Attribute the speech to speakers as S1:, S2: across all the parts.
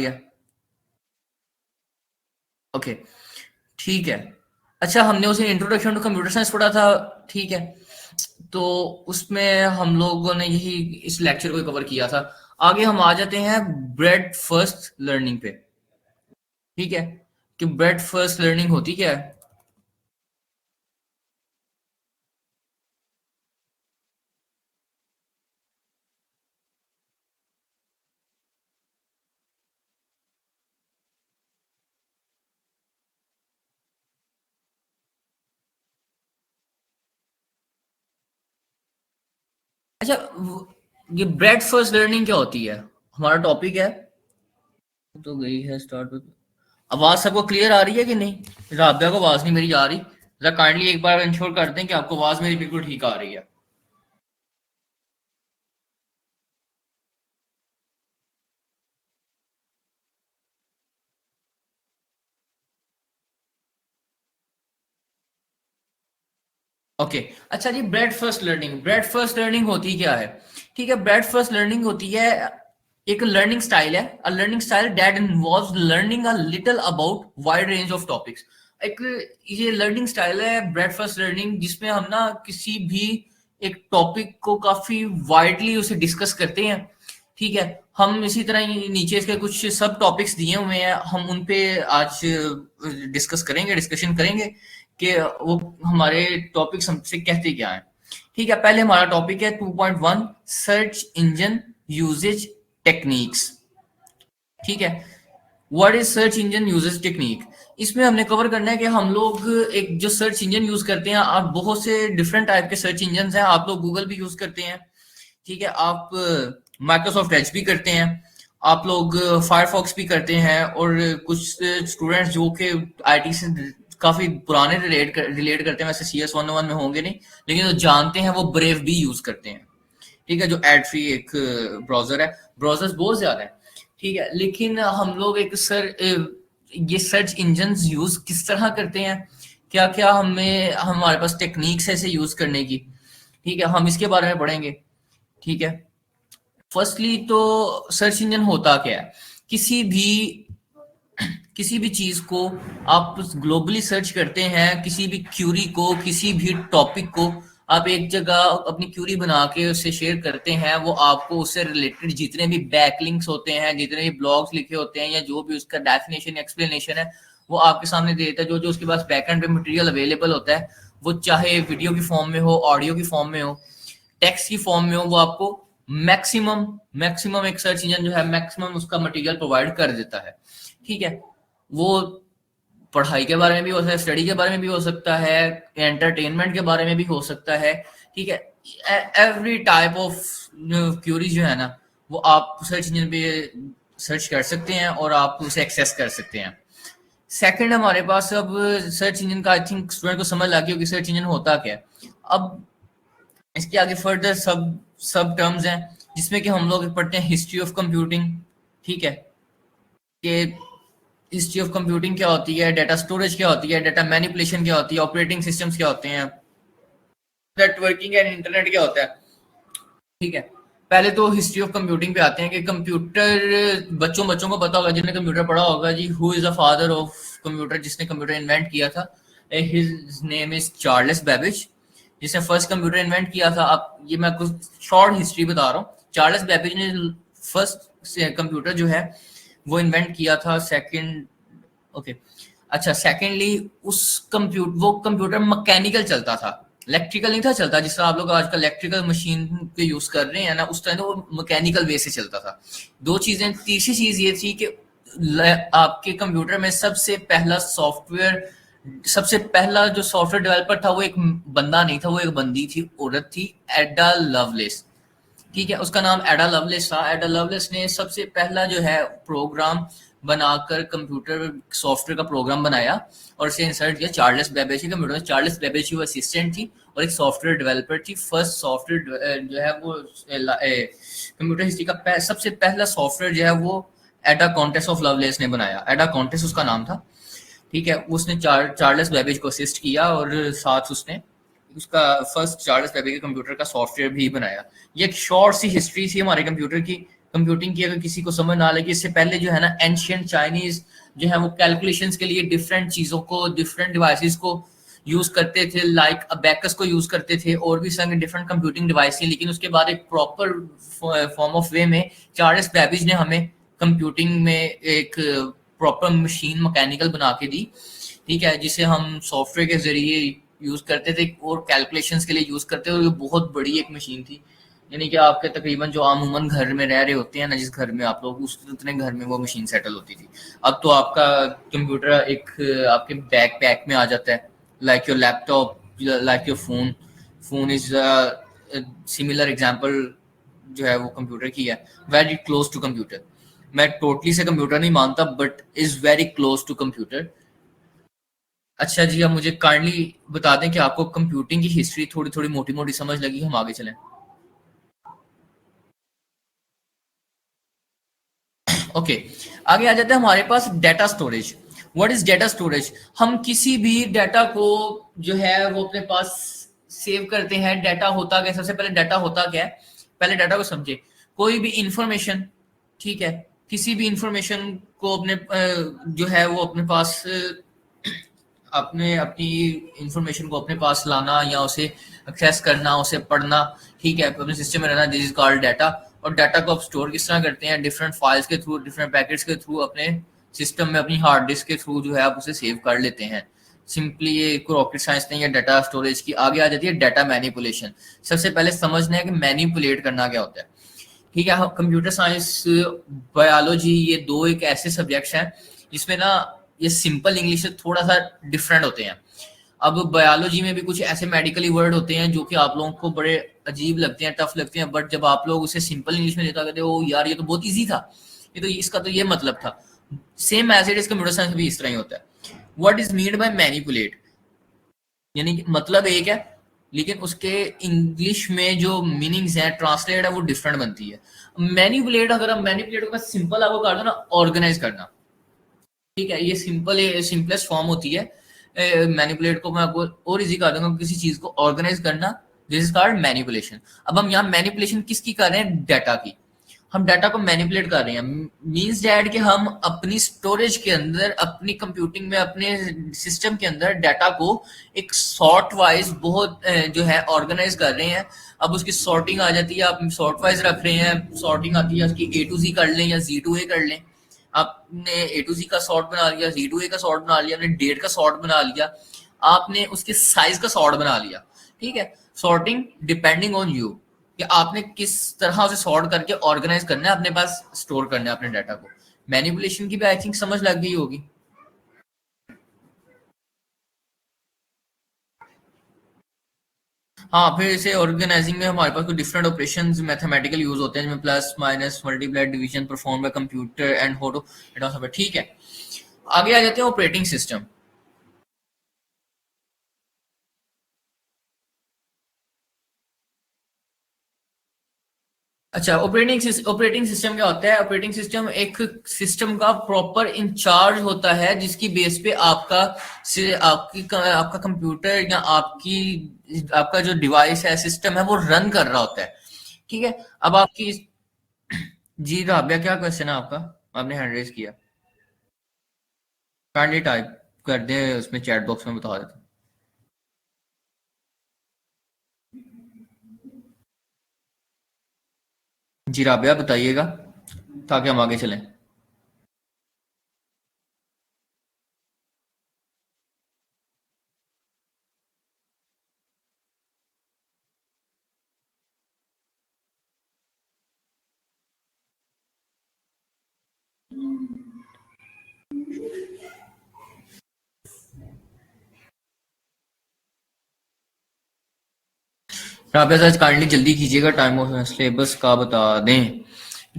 S1: रही है? ओके, ठीक है। अच्छा, हमने उसे इंट्रोडक्शन टू कंप्यूटर साइंस पढ़ा था, ठीक है। तो उसमें हम लोगों ने यही इस लेक्चर को कवर किया था। आगे हम आ जाते हैं ब्रेड फर्स्ट लर्निंग पे, ठीक है, कि ब्रेड फर्स्ट लर्निंग होती क्या है। अच्छा, ये ब्रेड फर्स्ट लर्निंग क्या होती है? हमारा टॉपिक है तो गई है स्टार्ट। आवाज सबको क्लियर आ रही है कि नहीं? राबिया को आवाज नहीं मेरी आ रही। जरा काइंडली एक बार इंश्योर कर दें कि आपको आवाज मेरी बिल्कुल ठीक आ रही है। ओके, अच्छा जी, breadth first learning, breadth first learning होती क्या है? ठीक है, ब्रेड फर्स्ट लर्निंग होती है एक लर्निंग स्टाइल है, a learning style that involves learning a little about wide range of topics. एक ये लर्निंग स्टाइल है ब्रेड फर्स्ट लर्निंग, जिसमें हम ना किसी भी एक टॉपिक को काफी वाइडली उसे डिस्कस करते हैं, ठीक है। हम इसी तरह ही नीचे इसके कुछ सब टॉपिक्स दिए हुए हैं, हम उन पे आज डिस्कस करेंगे, डिस्कशन करेंगे कि वो हमारे टॉपिक्स हमसे कहते क्या है। ठीक है, पहले हमारा टॉपिक है 2.1 सर्च इंजन यूजेज टेक्निक्स, ठीक है। What is search engine usages technique? इसमें हमने कवर करना है कि हम लोग एक जो सर्च इंजन यूज करते हैं, आप बहुत से डिफरेंट टाइप के सर्च इंजन हैं। आप लोग गूगल भी यूज करते हैं, ठीक है, आप माइक्रोसॉफ्ट एज भी करते हैं, आप लोग फायरफॉक्स भी करते हैं, और कुछ स्टूडेंट्स जो कि आईटी से काफी पुराने रिलेट करते हैं, वैसे CS 101 में होंगे नहीं, लेकिन जो जानते हैं वो ब्रेव भी यूज करते हैं, ठीक है, जो एड फ्री एक ब्राउजर है। ब्राउजर्स बहुत ज्यादा है, ठीक है, लेकिन हम लोग ये सर्च इंजन यूज किस तरह करते हैं, क्या क्या हमें हमारे पास टेक्निक्स है इसे यूज करने की, ठीक है, हम इसके बारे में पढ़ेंगे, ठीक है। फर्स्टली तो सर्च इंजन होता क्या है? किसी भी किसी भी चीज को आप ग्लोबली सर्च करते हैं, किसी भी क्यूरी को, किसी भी टॉपिक को आप एक जगह अपनी क्यूरी बना के उससे शेयर करते हैं, वो आपको उससे रिलेटेड जितने भी बैकलिंक्स होते हैं, जितने भी ब्लॉग्स लिखे होते हैं, या जो भी उसका डेफिनेशन एक्सप्लेनेशन है, वो आपके सामने दे देता है। जो जो उसके पास बैकएंड पे मटेरियल अवेलेबल होता है, वो चाहे वीडियो की फॉर्म में हो, ऑडियो की फॉर्म में हो, टेक्स्ट की फॉर्म में हो, वो आपको मैक्सिमम मैक्सिमम एक सर्च इंजन जो है मैक्सिमम उसका मटेरियल प्रोवाइड कर देता है, ठीक है। वो पढ़ाई के बारे में भी हो सकता है, स्टडी के बारे में भी हो सकता है, एंटरटेनमेंट के बारे में भी हो सकता है, ठीक है। एवरी टाइप ऑफ क्यूरी जो है ना, वो आप सर्च इंजन पे सर्च कर सकते हैं और आप उसे एक्सेस कर सकते हैं। सेकंड, हमारे पास अब सर्च इंजन का, आई थिंक स्टूडेंट को समझ लग गई होगी सर्च इंजन होता क्या है। अब इसके आगे फर्दर सब सब टर्म्स हैं, जिसमें कि हम लोग पढ़ते हैं हिस्ट्री ऑफ कंप्यूटिंग, ठीक है, कि हिस्ट्री ऑफ कंप्यूटिंग क्या होती है, डाटा स्टोरेज क्या होती है, डाटा मैनिपुलेशन क्या होती है, ऑपरेटिंग सिस्टम्स क्या होते हैं, नेटवर्किंग एंड इंटरनेट क्या होता है, ठीक है। पहले तो हिस्ट्री ऑफ कंप्यूटिंग पे आते हैं कि कंप्यूटर, बच्चों बच्चों को पता होगा जिन्होंने कंप्यूटर पढ़ा होगा जी, who is the father of computer, जिसने कंप्यूटर इन्वेंट किया था। His name is Charles Babbage, जिसने फर्स्ट कंप्यूटर इन्वेंट किया था। अब ये मैं कुछ शॉर्ट हिस्ट्री बता रहा हूँ। चार्ल्स बेबेज ने फर्स्ट कंप्यूटर जो है वो इन्वेंट किया था। सेकंड, ओके, अच्छा, सेकेंडली उस कंप्यूटर वो कंप्यूटर मैकेनिकल चलता था, इलेक्ट्रिकल नहीं था चलता, जिस तरह आप लोग आजकल इलेक्ट्रिकल मशीन के यूज कर रहे हैं ना, उस टाइम तो वो मैकेनिकल वे से चलता था। दो चीजें, तीसरी चीज ये थी कि आपके कंप्यूटर में सबसे पहला जो सॉफ्टवेयर डेवलपर था, वो एक बंदा नहीं था, वो एक बंदी थी, औरत थी, एडा लवलेस, ठीक है, उसका नाम एडा लवलेस था। एडा लवलेस ने सबसे पहला जो है प्रोग्राम बनाकर कंप्यूटर सॉफ्टवेयर का प्रोग्राम बनाया और इसे इंसर्ट किया चार्ल्स बेबेज के कंप्यूटर में। चार्ल्स बेबेज की वो असिस्टेंट थी और एक सॉफ्टवेयर डेवलपर थी। फर्स्ट सॉफ्टवेयर जो है वो कंप्यूटर हिस्ट्री का सबसे पहला सॉफ्टवेयर जो है वो एडा कॉन्टेस ऑफ लवलेस ने बनाया। एडा कॉन्टेस उसका नाम था, ठीक है। उसने चार्ल्स बेबेज को असिस्ट किया और साथ उसने उसका फर्स्ट चार्ल्स बेबेज के कंप्यूटर का सॉफ्टवेयर भी बनाया। ये एक शॉर्ट सी हिस्ट्री थी हमारे कंप्यूटर की। कंप्यूटिंग की अगर किसी को समझ ना लगे, इससे पहले जो है ना एंशियंट चाइनीज जो है वो कैलकुलेशंस के लिए डिफरेंट चीजों को, डिफरेंट डिवाइसेस को यूज करते थे, लाइक अबैकस को यूज करते थे और भी संग डिफरेंट कंप्यूटिंग डिवाइस थी। लेकिन उसके बाद एक प्रॉपर फॉर्म ऑफ वे में चार्ल्स बेबेज ने हमें कंप्यूटिंग में एक प्रॉपर मशीन मैकेनिकल बना के दी, ठीक है, जिसे हम सॉफ्टवेयर के जरिए यूज करते थे और कैलकुलेशंस के लिए यूज करते थे। और ये बहुत बड़ी एक मशीन थी, यानी कि आपके तकरीबन जो अमूमन घर में रह रहे होते हैं ना, जिस घर में आप लोग, उस उतने घर में वो मशीन सेटल होती थी। अब तो आपका कंप्यूटर एक आपके बैक पैक में आ जाता है, like your laptop, like your phone. Phone is similar example जो है वो कंप्यूटर की है, वेरी क्लोज टू कंप्यूटर। मैं टोटली से कंप्यूटर नहीं मानता, but is very close to computer. अच्छा जी, अब मुझे काइंडली बता दें कि आपको कंप्यूटिंग की हिस्ट्री थोड़ी थोड़ी मोटी मोटी समझ लगी, हम आगे चलें। ओके, आगे आ जाते हैं हमारे पास data storage. What is data storage? हम किसी भी डाटा को जो है वो अपने पास सेव करते हैं। डाटा होता क्या? सबसे पहले डाटा होता क्या है, पहले डाटा को समझे। कोई भी इंफॉर्मेशन, ठीक है, किसी भी इंफॉर्मेशन को अपने जो है वो अपने पास अपने अपनी इंफॉर्मेशन को अपने पास लाना या उसे एक्सेस करना, उसे पढ़ना, ठीक है, अपने सिस्टम में रहना, दिस इज कॉल्ड डाटा। और डाटा को आप स्टोर किस तरह करते हैं? डिफरेंट फाइल्स के थ्रू, डिफरेंट पैकेट्स के थ्रू, अपने सिस्टम में अपनी हार्ड डिस्क के थ्रू जो है आप उसे सेव कर लेते हैं। सिंपली ये कोई रॉकेट साइंस नहीं है डाटा स्टोरेज की। आगे आ जाती है डाटा मैनिपुलेशन। सबसे पहले समझना है कि मैनिपुलेट करना क्या होता है, ठीक है। कंप्यूटर साइंस, बायोलॉजी, ये दो एक ऐसे सब्जेक्ट्स हैं जिसमें ना ये सिंपल इंग्लिश से थोड़ा सा डिफरेंट होते हैं। अब बायोलॉजी में भी कुछ ऐसे मेडिकली वर्ड होते हैं जो कि आप लोगों को बड़े अजीब लगते हैं, टफ लगते हैं, बट जब आप लोग उसे सिंपल इंग्लिश में लेता कहते हो यार ये तो बहुत इजी था, ये तो इसका तो ये मतलब था। Same as it is computer science भी इस तरह ही होता है। What is mean by manipulate? यानी कि मतलब एक है, लेकिन उसके इंग्लिश में जो मीनिंग्स हैं, ट्रांसलेट है, वो डिफरेंट बनती है। मैनिपुलेट, अगर हम मैनिपुलेट को सिंपल आपको कर दो ना, ऑर्गेनाइज करना, ठीक है, ये सिंपल सिंपलेस्ट फॉर्म होती है। मैनिपुलेट को मैं आपको और इजी कर दूंगा, किसी चीज को ऑर्गेनाइज करना, दिस इज कॉल्ड मैनिपुलेशन। अब हम यहाँ मैनिपुलेशन किसकी कर रहे हैं? डाटा की। हम डाटा को मैनिपुलेट कर रहे हैं, मींस दैट कि हम अपनी स्टोरेज के अंदर, अपनी कंप्यूटिंग में, अपने सिस्टम के अंदर डाटा को एक सॉर्ट वाइज बहुत जो है ऑर्गेनाइज कर रहे हैं। अब उसकी सॉर्टिंग आ जाती है, आप सॉर्ट वाइज रख रहे हैं, सॉर्टिंग आती है उसकी ए टू जी कर लें या जी टू ए कर लें। आपने ए टू जी का सॉर्ट बना लिया, जी टू ए का सॉर्ट बना लिया, आपने डेट का सॉर्ट बना लिया, आपने उसके साइज का सॉर्ट बना लिया, ठीक है। सॉर्टिंग डिपेंडिंग ऑन यू कि आपने किस तरह उसे सॉर्ट करके ऑर्गेनाइज करना है, अपने पास स्टोर करना है अपने डाटा को। मैनिपुलेशन की भी आई थिंक समझ लग गई होगी। हाँ, फिर इसे ऑर्गेनाइजिंग में हमारे पास कुछ डिफरेंट ऑपरेशंस मैथमेटिकल यूज होते हैं, जिसमें plus, minus, multiply, division perform by computer and होडो, ठीक है। आगे आ जाते हैं ऑपरेटिंग सिस्टम। अच्छा, ऑपरेटिंग सिस्टम क्या होता है? ऑपरेटिंग सिस्टम एक सिस्टम का प्रॉपर इंचार्ज होता है, जिसकी बेस पे आपका कंप्यूटर या आपका जो डिवाइस है, सिस्टम है, वो रन कर रहा होता है, ठीक है। अब आपकी, जी राबिया, क्या क्वेश्चन है आपका? आपने हैंड रेज किया, काइंडली टाइप कर दे उसमें, चैट बॉक्स में बता देता। जी राबिया बताइएगा ताकि हम आगे चलें। राबिया सर काइंडली जल्दी कीजिएगा, टाइम ऑफ सिलेबस का बता दें।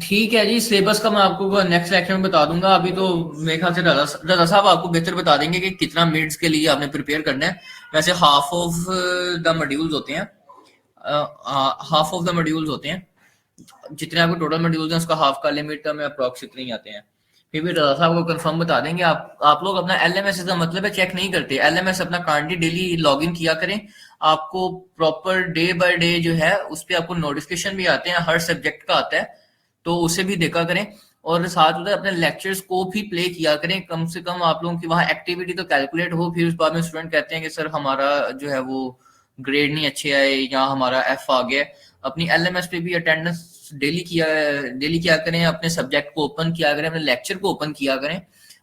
S1: ठीक है जी, सिलेबस का मैं आपको नेक्स्ट लेक्चर में बता दूंगा। अभी तो मेरे ख्याल से रजा साहब आपको बेहतर बता देंगे कि कितना मिनट्स के लिए आपने प्रिपेयर करना है। वैसे हाफ ऑफ द मॉड्यूल्स होते हैं, हाफ ऑफ द मॉड्यूल्स होते हैं, जितने आपको टोटल मॉड्यूल्स हैं उसका हाफ का लिमिट का में अप्रॉक्स इतने ही आते हैं। फिर भी रजा साहब को कंफर्म बता देंगे। आप लोग अपना एलएमएस का मतलब है चेक नहीं करते, एलएमएस अपना काइंडली डेली लॉगिन किया करें। आपको प्रॉपर डे बाय डे जो है उस पर आपको नोटिफिकेशन भी आते हैं, हर सब्जेक्ट का आता है, तो उसे भी देखा करें, और साथ में अपने लेक्चर्स को भी प्ले किया करें। कम से कम आप लोगों की वहाँ एक्टिविटी तो कैलकुलेट हो। फिर उस बाद में स्टूडेंट कहते हैं कि सर हमारा जो है वो ग्रेड नहीं अच्छे आए या हमारा एफ आ गया। अपनी एलएमएस पे भी अटेंडेंस डेली किया करें, अपने सब्जेक्ट को ओपन किया करें, अपने लेक्चर को ओपन किया करें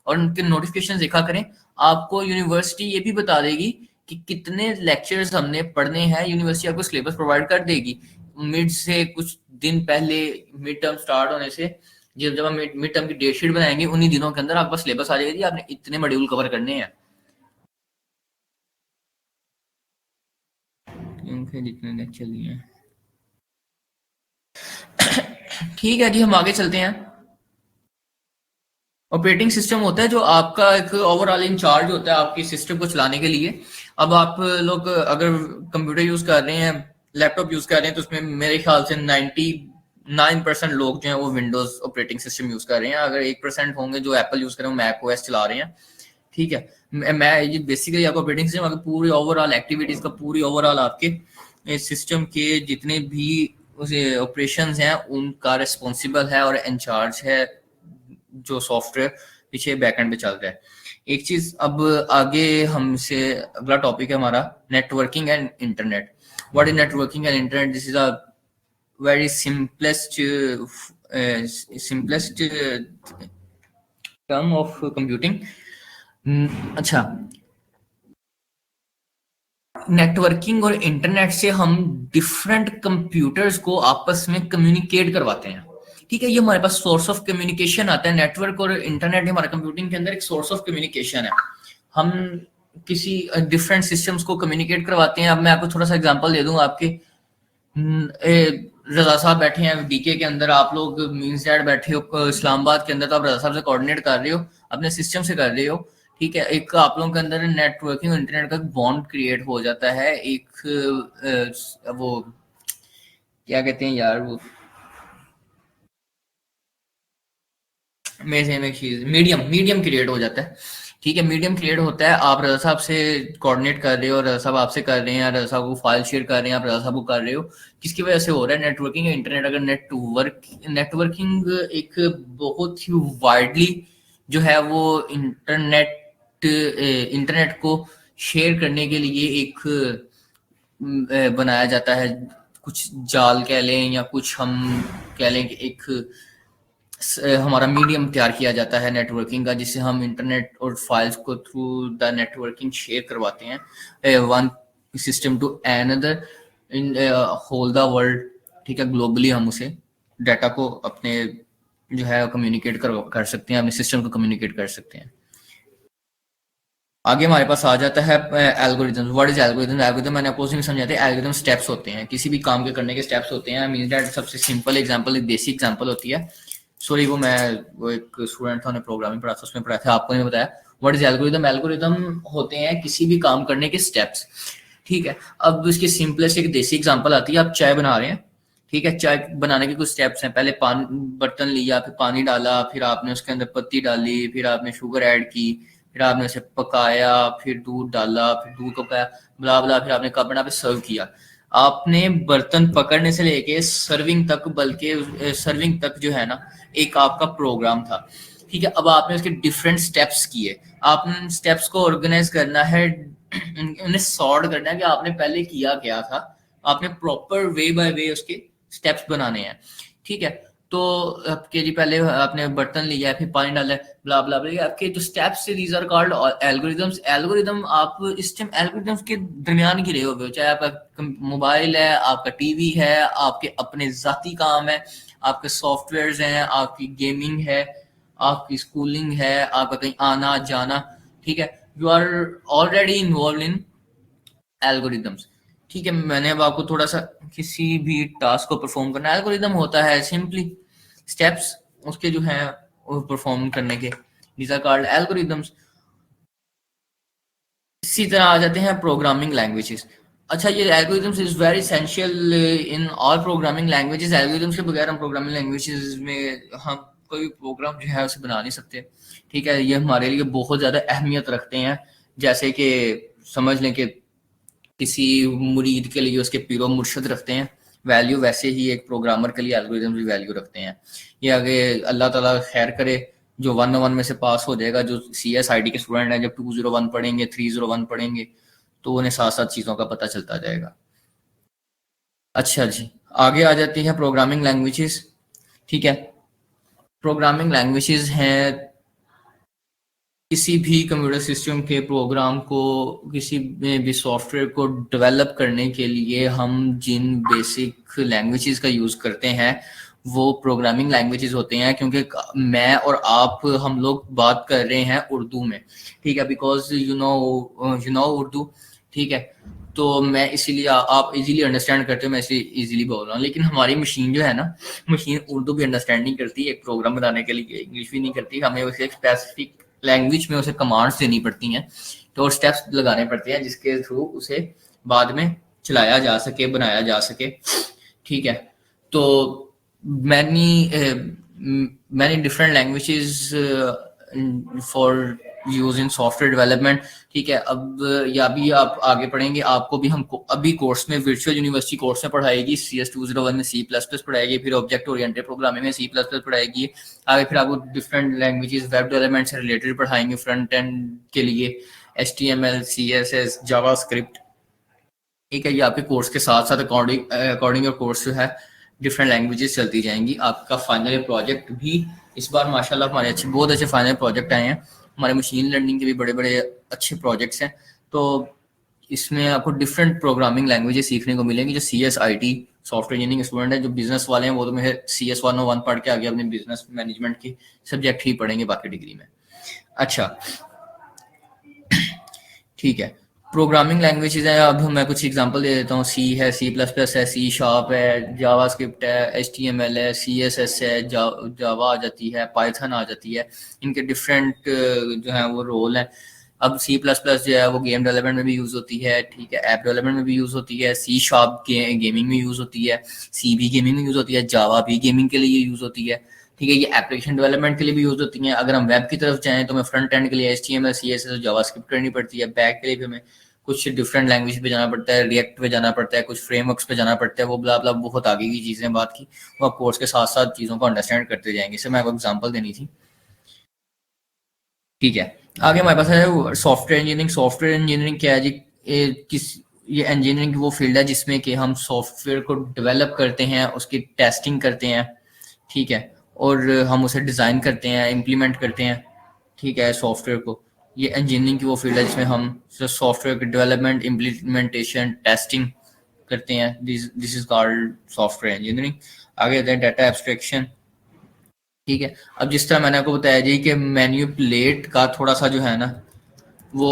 S1: और उनके नोटिफिकेशन देखा करें। आपको यूनिवर्सिटी ये भी बता देगी कि कितने लेक्चर्स हमने पढ़ने हैं। यूनिवर्सिटी आपको सिलेबस प्रोवाइड कर देगी मिड से कुछ दिन पहले, मिड टर्म स्टार्ट होने से। जब हम मिड टर्म की डेट शीट बनाएंगे उन्हीं दिनों के अंदर आपका सिलेबस आ जाएगा जी, आपने इतने मॉड्यूल कवर करने हैं। जितने लेक्चर लिए हैं ठीक है जी, हम आगे चलते हैं। ऑपरेटिंग सिस्टम होता है जो आपका एक ओवरऑल इंचार्ज होता है आपकी सिस्टम को चलाने के लिए। अब आप लोग अगर कंप्यूटर यूज कर रहे हैं, लैपटॉप यूज कर रहे हैं, तो उसमें मेरे ख्याल से 99% लोग जो हैं वो विंडोज ऑपरेटिंग सिस्टम यूज कर रहे हैं। अगर 1% होंगे जो एप्पल यूज कर रहे हैं, मैक ओएस चला रहे हैं। ठीक है, मैं ये बेसिकली आपको ऑपरेटिंग सिस्टम आपके पूरी ओवरऑल एक्टिविटीज का, पूरी ओवरऑल आपके सिस्टम के जितने भी ऑपरेशंस हैं उनका रिस्पॉन्सिबल है और इंचार्ज है जो सॉफ्टवेयर पीछे बैकएंड पे चल रहा है। एक चीज अब आगे हमसे अगला टॉपिक है हमारा networking and internet. What is networking and internet? This is a very simplest term of computing. अच्छा, नेटवर्किंग और इंटरनेट से हम डिफरेंट कंप्यूटर्स को आपस में कम्युनिकेट करवाते हैं। ठीक है, ये हमारे पास सोर्स ऑफ कम्युनिकेशन आता है। नेटवर्क और इंटरनेट हमारे कंप्यूटिंग के अंदर एक सोर्स ऑफ कम्युनिकेशन है। हम किसी डिफरेंट सिस्टम्स को कम्युनिकेट करवाते हैं। अब मैं आपको थोड़ा सा एग्जांपल दे दूंगा। आपके रजा साहब बैठे हैं डीके के अंदर, आप लोग मीन्स डैड बैठे हो इस्लामाबाद के अंदर, तो आप रजा साहब से कोऑर्डिनेट कर रहे हो, अपने सिस्टम से कर रहे हो। ठीक है, एक आप लोगों के अंदर नेटवर्किंग और इंटरनेट का बॉन्ड क्रिएट हो जाता है। एक वो क्या कहते हैं यार, वो में सेम एक चीज, मीडियम क्रिएट हो जाता है। ठीक है, मीडियम क्रिएट होता है। आप रजा साहब से कोऑर्डिनेट कर रहे हो, रजा साहब आपसे कर रहे हैं, रजा साहब को फाइल शेयर कर रहे हैं, आप रजा साहब को कर रहे हो। किसकी वजह से हो रहा है? नेटवर्किंग या इंटरनेट। अगर नेटवर्किंग एक बहुत ही वाइडली जो है वो इंटरनेट को शेयर करने के लिए एक बनाया जाता है। कुछ जाल कह लें या कुछ हम कह लें कि एक हमारा मीडियम तैयार किया जाता है नेटवर्किंग का, जिससे हम इंटरनेट और फाइल्स को थ्रू द नेटवर्किंग शेयर करवाते हैं one system to another in whole the world. ठीक है, ग्लोबली हम उसे डाटा को अपने जो है कम्युनिकेट कर सकते हैं, अपने सिस्टम को कम्युनिकेट कर सकते हैं। आगे हमारे पास आ जाता है algorithm. What is algorithm? Algorithm मैंने आपको उसमें समझाते हैं। एल्गोरिथम स्टेप्स होते हैं, किसी भी काम के करने के स्टेप्स होते हैं। मीन दैट सबसे सिंपल एग्जांपल, एक बेसिक एग्जांपल होती है। सॉरी, वो एक स्टूडेंट था, उन्हें प्रोग्रामिंग पढ़ा था, उसमें पढ़ा था, आपको नहीं बताया। What is algorithm? एल्गोरिथम होते हैं किसी भी काम करने के स्टेप्स। ठीक है, अब इसकी सिंपलेस्ट एक देसी एग्जांपल आती है। आप चाय बना रहे हैं, ठीक है, चाय बनाने के कुछ स्टेप्स हैं। पहले बर्तन लिया, फिर पानी डाला, फिर आपने उसके अंदर पत्ती डाली, फिर आपने शुगर ऐड की, फिर आपने उसे पकाया, फिर दूध डाला, फिर दूध को पकाया, बला बला, फिर आपने कप बना पे सर्व किया। आपने बर्तन पकड़ने से लेके सर्विंग तक, बल्कि सर्विंग तक जो है ना, एक आपका प्रोग्राम था। ठीक है, अब आपने उसके डिफरेंट स्टेप्स किए। आपने स्टेप्स को ऑर्गेनाइज करना है, उन्हें सॉर्ट करना है कि आपने पहले किया क्या था। आपने प्रॉपर वे बाय वे उसके स्टेप्स बनाने हैं। ठीक है, तो आपके जी पहले आपने बर्तन लिया, फिर पानी डाला, ब्ला ब्ला ब्ला, आपके जो स्टेप्स है these are called algorithms. Algorithm आप इस टाइम एल्गोरिथम्स के दरमियान गिरे हुए हो, चाहे आपका मोबाइल है, आपका टीवी है, आपके अपने जाती काम है, आपके सॉफ्टवेयर्स हैं, आपकी गेमिंग है, आपकी स्कूलिंग है, आपका कहीं आना जाना। ठीक है, you are already involve in algorithms. ठीक है, मैंने अब आपको थोड़ा सा किसी भी टास्क को परफॉर्म करना है। एल्गोरिदम होता है सिंपली स्टेप्स उसके जो है वो परफॉर्म करने के, दीज आर कॉल्ड एल्गोरिदम्स। इसी तरह आ जाते हैं प्रोग्रामिंग लैंग्वेजेस। अच्छा, ये algorithms is very essential in all programming languages. Algorithms के बगैर हम प्रोग्रामिंग लैंग्वेजेस में हम कोई भी प्रोग्राम जो है उसे बना नहीं सकते। ठीक है, ये हमारे लिए बहुत ज़्यादा अहमियत रखते हैं। जैसे कि समझ लें कि किसी मुरीद के लिए उसके पीरो मुर्शद रखते हैं, वैल्यू वैसे ही एक प्रोग्रामर के लिए एल्गोरिथम भी वैल्यू रखते हैं। ये आगे अल्लाह ताला खैर करे, जो 101 में से पास हो जाएगा, जो CSIT के स्टूडेंट हैं, जब 201 पढ़ेंगे 301 पढ़ेंगे तो उन्हें साथ साथ चीज़ों का पता चलता जाएगा। अच्छा जी, आगे आ जाती है प्रोग्रामिंग लैंग्वेजेस। ठीक है, प्रोग्रामिंग लैंग्वेजेस हैं किसी भी कंप्यूटर सिस्टम के प्रोग्राम को, किसी भी सॉफ्टवेयर को डेवलप करने के लिए हम जिन बेसिक लैंग्वेजेस का यूज़ करते हैं वो प्रोग्रामिंग लैंग्वेजेस होते हैं। क्योंकि मैं और आप, हम लोग बात कर रहे हैं उर्दू में, ठीक है, बिकॉज यू नो उर्दू, ठीक है, तो मैं इसीलिए आप इजीली अंडरस्टैंड करते हो, मैं इसलिए इजीली बोल रहा हूँ। लेकिन हमारी मशीन जो है ना, मशीन उर्दू भी अंडरस्टैंड नहीं करती, एक प्रोग्राम बनाने के लिए इंग्लिश भी नहीं करती, हमें उसे एक स्पेसिफिक लैंग्वेज में उसे कमांड्स देनी पड़ती हैं, तो स्टेप्स लगाने पड़ते हैं जिसके थ्रू उसे बाद में चलाया जा सके, बनाया जा सके। ठीक है, तो many many different languages for use in software development. ठीक है, अब या भी आप आगे पढ़ेंगे, आपको भी हम अभी कोर्स में वर्चुअल यूनिवर्सिटी कोर्स में पढ़ाएगी, CS201 में C++ पढ़ाएगी, फिर ऑब्जेक्ट ओरिएंटेड प्रोग्रामिंग में C++ पढ़ाएगी, आगे फिर आपको डिफरेंट लैंग्वेजेस वेब डेवलपमेंट से रिलेटेड पढ़ाएंगे, फ्रंट एंड के लिए HTML CSS जावास्क्रिप्ट। ठीक है, ये आपके कोर्स के साथ साथ अकॉर्डिंग योर कोर्स जो है डिफरेंट लैंग्वेजेस चलती जाएंगी। आपका फाइनल प्रोजेक्ट भी इस बार माशाल्लाह हमारे बहुत अच्छे फाइनल प्रोजेक्ट आए हैं, हमारे मशीन लर्निंग के भी बड़े बड़े अच्छे प्रोजेक्ट्स हैं। तो इसमें आपको डिफरेंट प्रोग्रामिंग लैंग्वेजेस सीखने को मिलेंगी। जो CSIT सॉफ्टवेयर इंजीनियरिंग स्टूडेंट है, जो बिजनेस वाले हैं, वो तो मैं CS101 पढ़ के आगे अपने बिजनेस मैनेजमेंट की सब्जेक्ट ही पढ़ेंगे बाकी डिग्री में। अच्छा, ठीक है, प्रोग्रामिंग लैंग्वेजेस है। अब मैं कुछ एग्जांपल दे देता हूँ। C है, C++ है, C# है, जावास्क्रिप्ट है, HTML है, CSS है, जावा आ जाती है, पाइथन आ जाती है। इनके डिफरेंट जो है वो रोल है। अब C++ जो है वो गेम डेवलपमेंट में भी यूज होती है, ठीक है, ऐप डेवलपमेंट में भी यूज होती है, C# गेमिंग में यूज होती है, C भी गेमिंग में यूज होती है, जावा भी गेमिंग के लिए यूज होती है। ठीक है, ये एप्लीकेशन डेवलपमेंट के लिए भी यूज होती हैं। अगर हम वेब की तरफ जाएं तो हमें फ्रंट एंड के लिए HTML CSS और जावास्क्रिप्ट करनी पड़ती है। बैक के लिए भी हमें कुछ डिफरेंट लैंग्वेज पे जाना पड़ता है, रिएक्ट पे जाना पड़ता है, कुछ फ्रेमवर्क्स पे जाना पड़ता है, वो ब्ला ब्ला बहुत आगे की चीजें बात की, वो आप कोर्स के साथ साथ चीजों को अंडरस्टैंड करते जाएंगे। इससे मैं आपको एग्जांपल देनी थी। ठीक है, आगे हमारे पास है सॉफ्टवेयर इंजीनियरिंग। सॉफ्टवेयर इंजीनियरिंग क्या है जी? ये इंजीनियरिंग की वो फील्ड है जिसमें कि हम सॉफ्टवेयर को डेवलप करते हैं, उसकी टेस्टिंग करते हैं, ठीक है, और हम उसे डिज़ाइन करते हैं, इम्प्लीमेंट करते हैं, ठीक है, सॉफ्टवेयर को। ये इंजीनियरिंग की वो फील्ड है जिसमें हम सॉफ्टवेयर की डेवलपमेंट, इम्प्लीमेंटेशन, टेस्टिंग करते हैं। This is called software engineering. आगे आते हैं डाटा एब्स्ट्रैक्शन। ठीक है, अब जिस तरह मैंने आपको बताया जी कि मैन्युपुलेट का थोड़ा सा जो है ना वो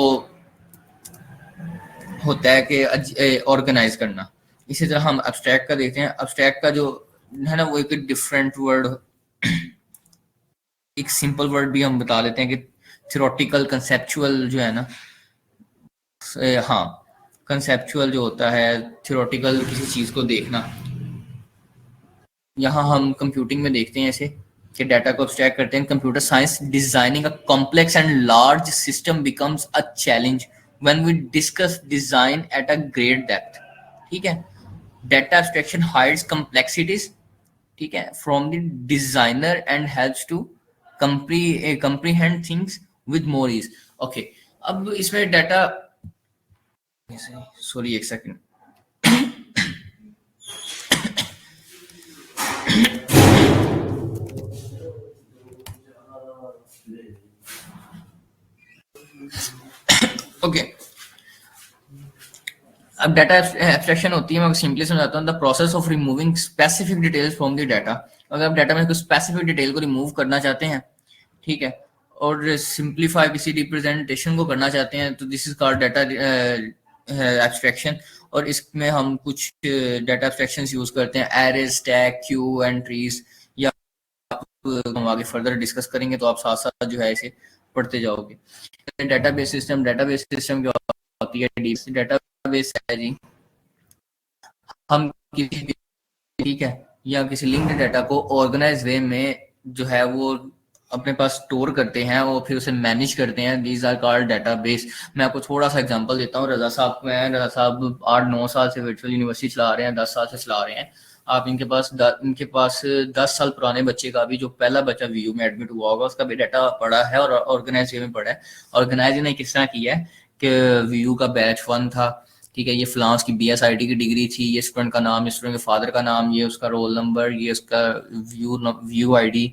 S1: होता है कि ऑर्गेनाइज करना, इसी तरह हम एब्स्ट्रैक्ट का देखते हैं। एब्स्ट्रैक्ट का जो है ना वो एक डिफरेंट वर्ड, एक सिंपल वर्ड भी हम बता देते हैं कि थ्योरेटिकल कंसेप्चुअल जो है ना, हाँ, कंसेप्चुअल जो होता है, थ्योरेटिकल किसी चीज को देखना। यहाँ हम कंप्यूटिंग में देखते हैं ऐसे कि डाटा को एब्स्ट्रैक्ट करते हैं। Computer science designing a complex and large system becomes a challenge when we discuss design at a great depth. ठीक है, डाटा एब्स्ट्रैक्शन हाइड्स कॉम्प्लेक्सिटीज, ठीक है, from the designer and helps to comprehend things with more ease. Okay, अब इसमें data, sorry एक second, okay, अब data abstraction होती है, मैं सिंपली समझाता हूँ, the process of removing specific details from the data. अगर आप डाटा में कुछ स्पेसिफिक डिटेल को रिमूव करना चाहते हैं, ठीक है, और सिंप्लीफाई किसी रिप्रेजेंटेशन को करना चाहते हैं, तो this is called data abstraction. और इसमें हम कुछ डाटा एब्स्ट्रैक्शन यूज करते हैं, एरेज, स्टैक, क्यू, एंट्रीज, या हम आगे फर्दर डिस्कस करेंगे तो आप साथ साथ जो है इसे पढ़ते जाओगे। डेटाबेस सिस्टम क्या होती है? डेटाबेस है जी, हम किसी भी, ठीक है, या किसी लिंक्ड डाटा को ऑर्गेनाइज वे में जो है वो अपने पास स्टोर करते हैं और फिर उसे मैनेज करते हैं, दीज आर कॉल्ड डेटाबेस। मैं आपको थोड़ा सा एग्जांपल देता हूँ। रजा साहब 8-9 साल से वर्चुअल यूनिवर्सिटी चला रहे हैं, 10 साल से चला रहे हैं। आप इनके पास 10 साल पुराने बच्चे का भी, जो पहला बच्चा वीयू में एडमिट हुआ होगा, उसका भी डाटा पड़ा है और ऑर्गेनाइज में पड़ा है। ऑर्गेनाइज ने किस तरह किया है कि वीयू का बैच 1 था, ठीक है, ये फ्लांस की BSID की डिग्री थी, ये स्टूडेंट का नाम, ये स्टूडेंट के फादर का नाम, ये उसका रोल नंबर, ये उसका व्यू ID,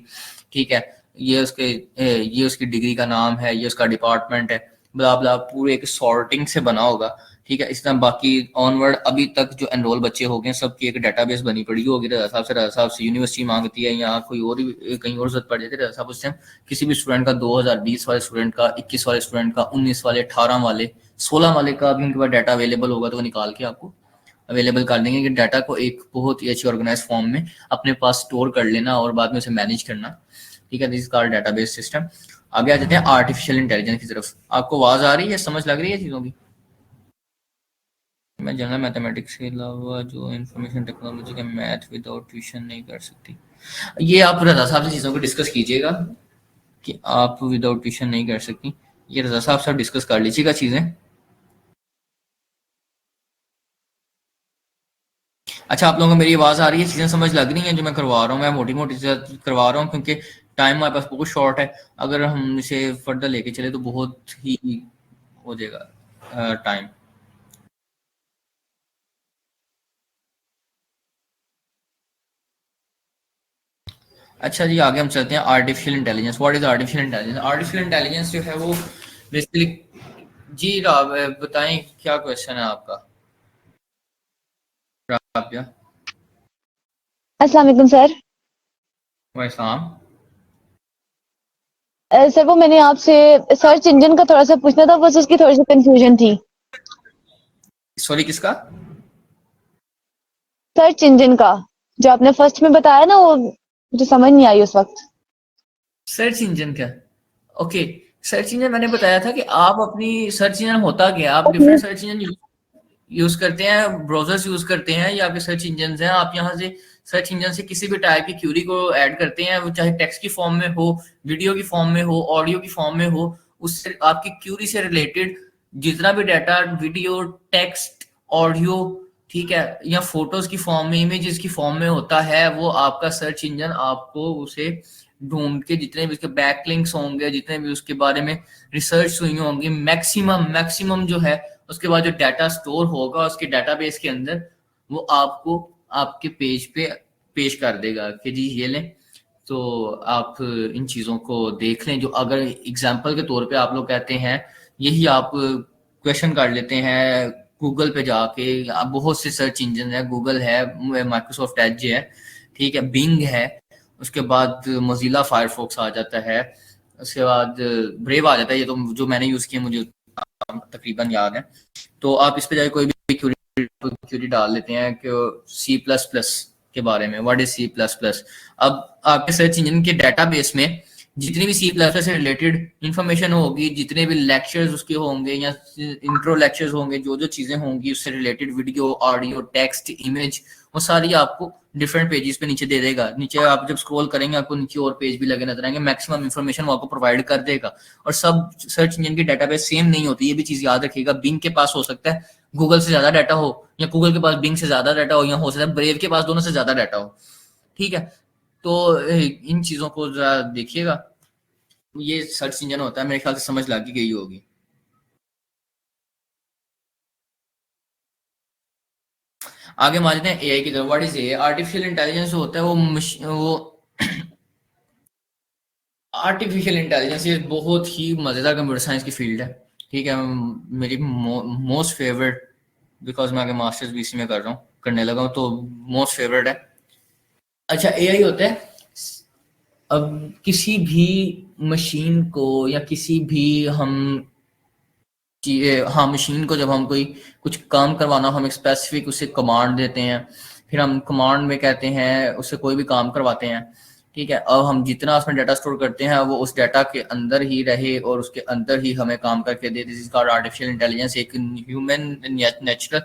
S1: ठीक है, ये उसकी डिग्री का नाम है, ये उसका डिपार्टमेंट है, ब्ला ब्ला, पूरे एक सॉर्टिंग से बना होगा, ठीक है। इस तरह बाकी ऑनवर्ड अभी तक जो एनरोल बच्चे हो गए सबकी एक डेटाबेस बनी पड़ी होगी। रजा साहब से यूनिवर्सिटी मांगती है या कोई और कहीं और जरूरत पड़ जाती है, रजा साहब उस टाइम किसी भी स्टूडेंट का, 2020 वाले स्टूडेंट का, 21 वाले स्टूडेंट का, 19 वाले, 18 वाले, 16 वाले का भी उनके पास डाटा अवेलेबल होगा तो वो निकाल के आपको अवेलेबल कर देंगे कि डाटा को एक बहुत ही अच्छी ऑर्गेनाइज फॉर्म में अपने पास स्टोर कर लेना और बाद में उसे मैनेज करना, ठीक है। This is called database system. आगे आ जाते हैं आर्टिफिशियल इंटेलिजेंस की तरफ। आपको आवाज आ रही है, समझ लग रही है चीजों की? मैं जनरल मैथमेटिक्स के अलावा जो इंफॉर्मेशन टेक्नोलॉजी का मैथ विदाउट ट्यूशन नहीं कर सकती। ये आप रजा साहब से चीजों को डिस्कस कीजिएगा कि आप विदाउट ट्यूशन नहीं कर सकती। ये रजा साहब से डिस्कस कर लीजिएगा चीजें। अच्छा, आप लोगों को मेरी आवाज आ रही है, चीजें समझ लग रही हैं जो मैं करवा रहा हूँ? मैं मोटी मोटी करवा रहा हूँ क्योंकि टाइम हमारे पास बहुत शॉर्ट है। अगर हम इसे फर्दर लेके चले तो बहुत ही हो जाएगा टाइम। अच्छा जी, आगे हम चलते हैं artificial intelligence. What is artificial intelligence? Artificial intelligence जो है वो बेसिकली, जी बताएं क्या क्वेश्चन है आपका? राबिया।
S2: अस्सलाम वालेकुम सर।
S1: वैसाम।
S2: सर वो मैंने आपसे सर्च इंजन का थोड़ा सा पूछना था, बस उसकी थोड़ी सी कंफ्यूजन थी।
S1: सॉरी, किसका?
S2: सर्च इंजन का जो आपने फर्स्ट में बताया ना, वो मुझे समझ नहीं आई उस वक्त।
S1: सर्च इंजन का? ओके। सर्च इंजन मैंने बताया था कि आप अपनी सर्च इंजन होता क्या, आप डिफरेंट सर्च इंजन यूज करते हैं, ब्राउजर्स यूज करते हैं या आपके सर्च इंजन हैं। आप यहाँ से सर्च इंजन से किसी भी टाइप की क्यूरी को ऐड करते हैं, वो चाहे टेक्स्ट की फॉर्म में हो, वीडियो की फॉर्म में हो, ऑडियो की फॉर्म में हो, उससे आपकी क्यूरी से रिलेटेड जितना भी डाटा, वीडियो, टेक्स्ट, ऑडियो, ठीक है, या फोटोज की फॉर्म में, इमेजेस की फॉर्म में होता है, वो आपका सर्च इंजन आपको उसे ढूंढ के, जितने भी उसके बैकलिंक्स होंगे, जितने भी उसके बारे में रिसर्च हुई होंगी, मैक्सिमम जो है, उसके बाद जो डाटा स्टोर होगा उसके डाटाबेस के अंदर, वो आपको आपके पेज पे पेश कर देगा कि जी ये लें। तो आप इन चीज़ों को देख लें। जो अगर एग्जाम्पल के तौर पे आप लोग कहते हैं, यही आप क्वेश्चन कर लेते हैं गूगल पे जाके, आप बहुत से सर्च इंजन है, गूगल है, माइक्रोसॉफ्ट एज है, ठीक है, बिंग है, उसके बाद मोजिला फायरफॉक्स आ जाता है, उसके बाद ब्रेव आ जाता है। ये तो जो मैंने यूज़ किया मुझे तकरीबन याद है। तो आप इस पे जाके कोई भी क्यूरी डाल लेते हैं कि C++ के बारे में, व्हाट इज C++। अब आपके सर्च इंजन के डाटाबेस में जितनी भी C++ से रिलेटेड इंफॉर्मेशन होगी, जितने भी लेक्चर्स उसके होंगे या इंट्रो लेक्चर्स होंगे, जो जो चीजें होंगी उससे related, video, audio, text, image, वो सारी आपको डिफरेंट पेजेस पे नीचे दे देगा। नीचे आप जब स्क्रॉल करेंगे आपको नीचे और पेज भी लगे नजर आएंगे, मैक्सिमम इंफॉर्मेशन वो आपको प्रोवाइड कर देगा। और सब सर्च इंजन की डाटाबेस सेम नहीं होती, ये भी चीज याद रखिएगा। बिंग के पास हो सकता है गूगल से ज्यादा डाटा हो, या गूगल के पास बिंग से ज्यादा डाटा हो, या हो सकता है ब्रेव के पास दोनों से ज्यादा डाटा हो, ठीक है। तो इन चीजों को जरा देखिएगा। ये सर्च इंजन होता है, मेरे ख्याल से समझ लग गई होगी। आगे मान लेते हैं एआई की तरफ। What is AI? Artificial intelligence होता है वो आर्टिफिशियल इंटेलिजेंस ये बहुत ही मजेदार कंप्यूटर साइंस की फील्ड है, ठीक है। मेरी मोस्ट फेवरेट, बिकॉज मैं आगे मास्टर्स भी इसी में कर रहा हूँ, करने लगा हूँ, तो मोस्ट फेवरेट है। अच्छा, एआई होता है, अब किसी भी मशीन को या किसी भी हम हाँ, मशीन को जब हम कोई कुछ काम करवाना, हम एक स्पेसिफिक उसे कमांड देते हैं, फिर हम कमांड में कहते हैं उससे कोई भी काम करवाते हैं, ठीक है। अब हम जितना उसमें डाटा स्टोर करते हैं वो उस डाटा के अंदर ही रहे और उसके अंदर ही हमें काम करके दे। This is called artificial intelligence. एक नेचुरल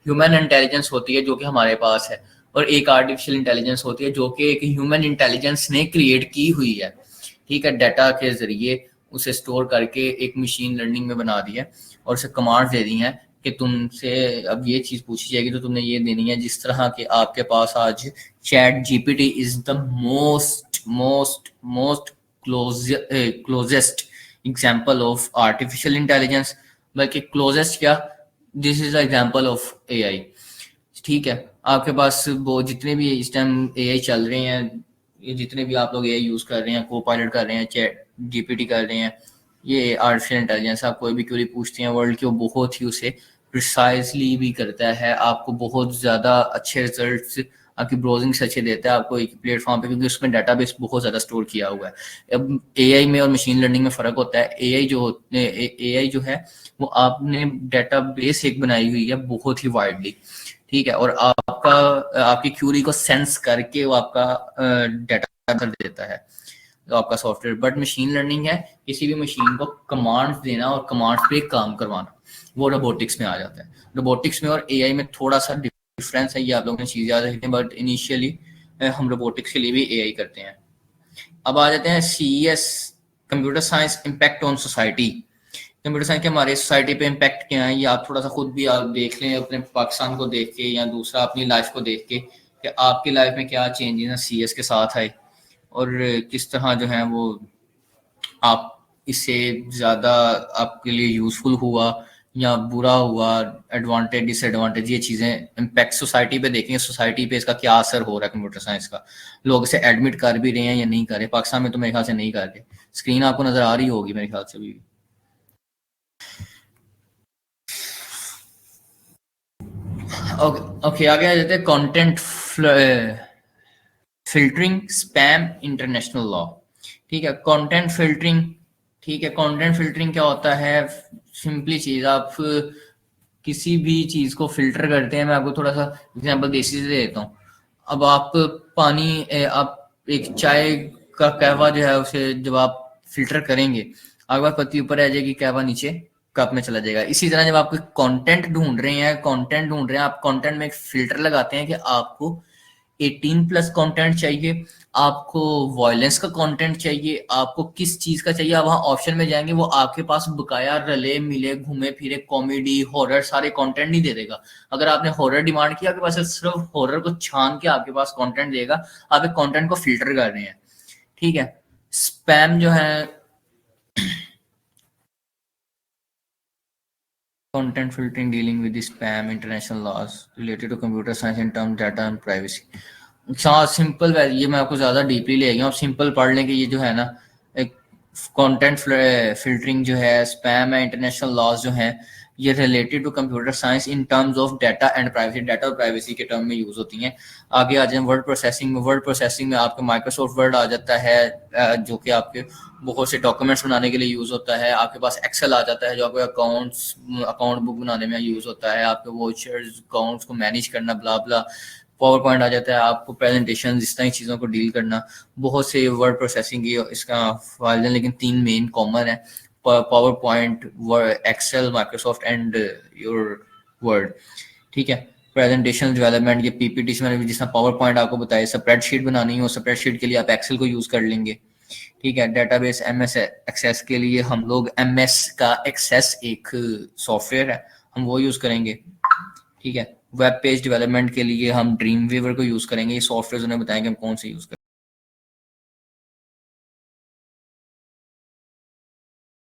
S1: ह्यूमन इंटेलिजेंस होती है जो कि हमारे पास है, और एक आर्टिफिशियल इंटेलिजेंस होती है जो कि एक ह्यूमन इंटेलिजेंस ने क्रिएट की हुई है, ठीक है, डाटा के जरिए उसे स्टोर करके एक मशीन लर्निंग में बना दिया और उसे कमांड दे दी हैं कि तुमसे अब ये चीज पूछी जाएगी तो तुमने ये देनी है। जिस तरह के आपके पास आज chat GPT is the most most most closest example of artificial intelligence, बल्कि क्लोजेस्ट क्या, this is example of AI. ठीक है, आपके पास वो जितने भी इस टाइम एआई चल रहे हैं, ये जितने भी आप लोग एआई यूज कर रहे हैं, को पायलट कर रहे हैं, चैट जीपीटी कर रहे हैं, ये आर्टिफिशियल इंटेलिजेंस, आप कोई भी क्वेरी पूछते हैं वर्ल्ड की, वो बहुत ही उसे प्रिसाइजली भी करता है, आपको बहुत ज़्यादा अच्छे रिजल्ट्स आपकी ब्राउजिंग से अच्छे देता है आपको एक प्लेटफॉर्म पे, क्योंकि उसमें डाटाबेस बहुत ज़्यादा स्टोर किया हुआ है। अब एआई में और मशीन लर्निंग में फ़र्क होता है। एआई जो है वो आपने डाटाबेस एक बनाई हुई है बहुत ही वाइडली, ठीक है, और आपकी क्यूरी को सेंस करके वो आपका डाटा कर देता है तो आपका सॉफ्टवेयर। बट मशीन लर्निंग है किसी भी मशीन को कमांड्स देना और कमांड्स पे काम करवाना, वो रोबोटिक्स में आ जाता है। रोबोटिक्स में और एआई में थोड़ा सा डिफरेंस है, ये आप लोगों ने चीज याद रखनी है, बट इनिशियली हम रोबोटिक्स के लिए भी एआई करते हैं। अब आ जाते हैं CES, computer science impact on society. Computer science के हमारे सोसाइटी पे इम्पैक्ट क्या है, ये आप थोड़ा सा खुद भी आप देख लें अपने पाकिस्तान को देख के या दूसरा अपनी लाइफ को देख के कि आपकी लाइफ में क्या चेंजेस हैं सीएस के साथ आए और किस तरह जो है वो आप इससे ज़्यादा आपके लिए यूजफुल हुआ या बुरा हुआ, एडवांटेज डिसएडवांटेज, ये चीज़ें इम्पैक्ट सोसाइटी पे देखेंगे, सोसाइटी पे इसका क्या असर हो रहा है कंप्यूटर साइंस का, लोग इसे एडमिट कर भी रहे हैं या नहीं कर रहे। पाकिस्तान में तो मेरे ख्याल से नहीं कर रहे, स्क्रीन आपको नजर आ रही होगी मेरे ख्याल से भी। ओके आगे आ जाते हैं content filtering, spam, international law. ठीक है, कंटेंट फिल्टरिंग, ठीक है, कंटेंट फिल्टरिंग क्या होता है, सिंपली चीज, आप किसी भी चीज को फिल्टर करते हैं। मैं आपको थोड़ा सा एग्जांपल देसी से देता हूँ। अब आप पानी आप एक चाय का कहवा जो है उसे जब आप फिल्टर करेंगे, आपके पास पत्ती ऊपर आ जाएगी, कहवा नीचे कप में चला जाएगा। इसी तरह जब आप कोई कंटेंट ढूंढ रहे हैं, आप कंटेंट में एक फिल्टर लगाते हैं कि आपको 18+ कंटेंट चाहिए, आपको वायलेंस का कंटेंट चाहिए, आपको किस चीज का चाहिए, आप वहां ऑप्शन में जाएंगे, वो आपके पास बकाया रले मिले घूमे फिरे कॉमेडी हॉरर सारे कंटेंट नहीं दे देगा। अगर आपने हॉरर डिमांड किया, आपके पास सिर्फ हॉरर को छान के आपके पास कंटेंट देगा। आप एक कंटेंट को फिल्टर कर रहे हैं, ठीक है। स्पैम जो है, content filtering, dealing with the spam, international laws related to computer science in terms data and privacy। Simple है ये, मैं आपको ज्यादा डीपली ले गया हूँ, सिंपल पढ़ लें कि ये जो है ना एक कंटेंट फिल्टरिंग जो है, स्पैम है, इंटरनेशनल लॉज जो है, ये related to computer science in terms of data and privacy, data और प्राइवेसी के टर्म में यूज होती हैं। आगे आ जाए वर्ड प्रोसेसिंग में, वर्ड प्रोसेसिंग में आपके माइक्रोसॉफ्ट वर्ड आ जाता है जो कि आपके बहुत से डॉक्यूमेंट्स बनाने के लिए यूज होता है। आपके पास एक्सेल आ जाता है जो आपके अकाउंट बुक बनाने में यूज होता है, आपके वॉचर्स अकाउंट्स को मैनेज करना, ब्ला ब्ला। पावर पॉइंट आ जाता है आपको प्रेजेंटेशन इस तरह की चीज़ों को डील करना। बहुत से वर्ड प्रोसेसिंग की इसका फायदे, लेकिन 3 मेन कॉमन है, PowerPoint, Excel, Microsoft and your Word, ठीक है। प्रेजेंटेशन डेवलपमेंट, ये पीपीटी से मैंने जिस तरह पावर पॉइंट आपको बताया, स्प्रेडशीट बनानी हो, स्प्रेडशीट के लिए आप एक्सेल को यूज कर लेंगे, ठीक है। डेटाबेस एमएस एक्सेस के लिए हम लोग एमएस का एक्सेस एक सॉफ्टवेयर है, हम वो यूज करेंगे, ठीक है। वेब पेज डेवलपमेंट के लिए हम ड्रीम वीवर को यूज करेंगे। ये सॉफ्टवेयर उन्हें बताएंगे हम कौन से यूज करेंगे।